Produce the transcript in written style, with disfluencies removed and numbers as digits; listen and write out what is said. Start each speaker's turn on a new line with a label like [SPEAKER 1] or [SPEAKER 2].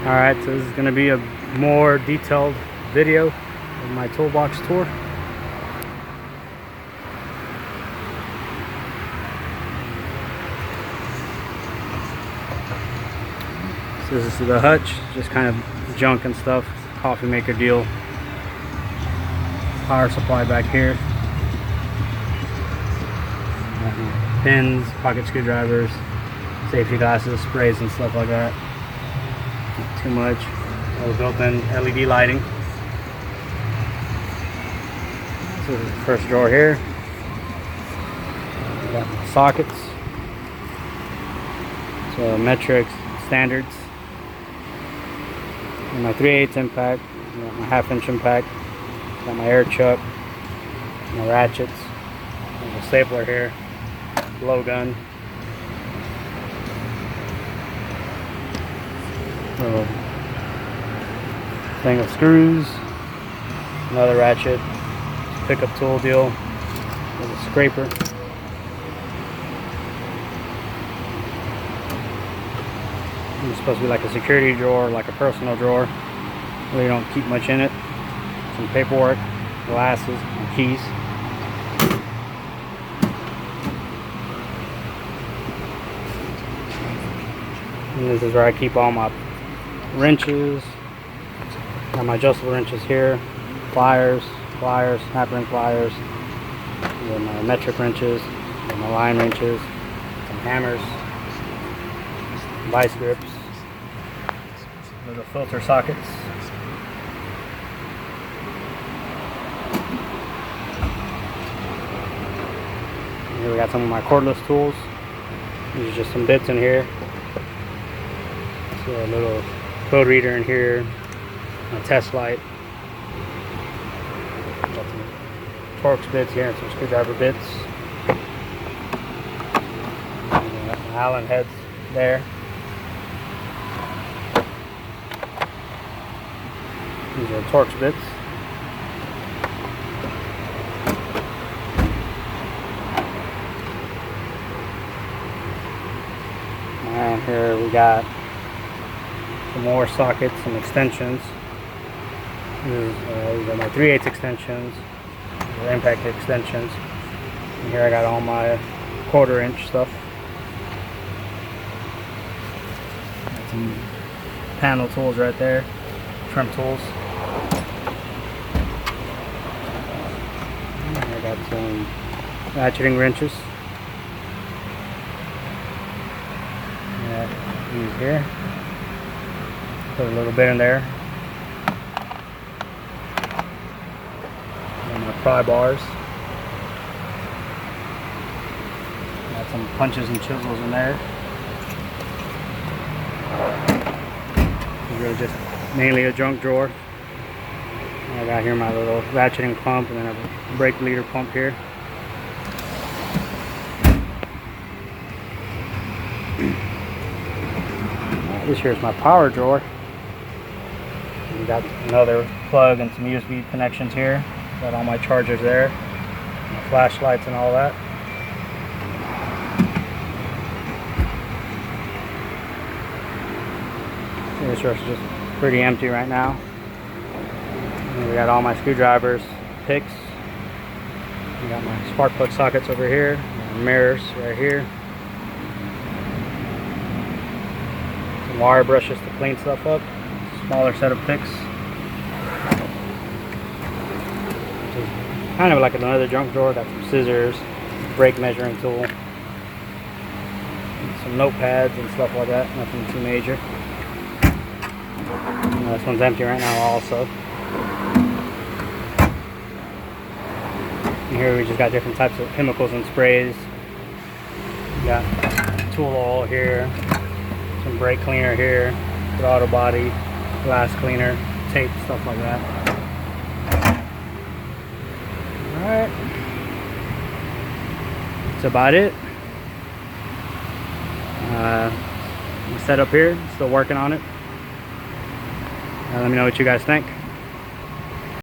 [SPEAKER 1] Alright, so this is going to be a more detailed video of my toolbox tour. So this is the hutch, just kind of junk and stuff, coffee maker deal. Power supply back here. Pins, pocket screwdrivers, safety glasses, sprays and stuff like that. Not too much. All built-in LED lighting. So this is the first drawer here. Got my sockets. So metrics, standards. And my 3/8 impact. Got my 1/2 inch impact. Got my air chuck. My ratchets. There's a stapler here. Blow gun. Little thing of screws. Another ratchet. Pickup tool deal. With a scraper. It's supposed to be like a security drawer, like a personal drawer. Really don't keep much in it. Some paperwork, glasses, and keys. And this is where I keep all my wrenches. Got my adjustable wrenches here. Pliers, snap ring pliers. And my metric wrenches. And my line wrenches. Some hammers. Vice grips. Little filter sockets. Here we got some of my cordless tools. These are just some bits in here. So a little code reader in here, a test light. Got some Torx bits here and some screwdriver bits. And got my Allen heads there. These are Torx bits. And here we got some more sockets, some extensions. These are my 3/8 extensions, impact extensions. And here I got all my 1/4 inch stuff. Got some panel tools right there, trim tools. And I got some ratcheting wrenches. These here. Put a little bit in there. And my pry bars. Got some punches and chisels in there. It's really just mainly a junk drawer. And I got here my little ratcheting pump and then a brake leader pump here. This here's my power drawer. We got another plug and some USB connections here. Got all my chargers there, my flashlights and all that. This drawer's just pretty empty right now. And we got all my screwdrivers, picks. We got my spark plug sockets over here, mirrors right here. Wire brushes to clean stuff up. Smaller set of picks. Which is kind of like another junk drawer. Got some scissors, brake measuring tool, some notepads and stuff like that. Nothing too major. And this one's empty right now also. And here we just got different types of chemicals and sprays. We got tool oil here. Some brake cleaner here, throttle body, glass cleaner, tape, stuff like that. Alright. That's about it. Set up here, still working on it. Let me know what you guys think.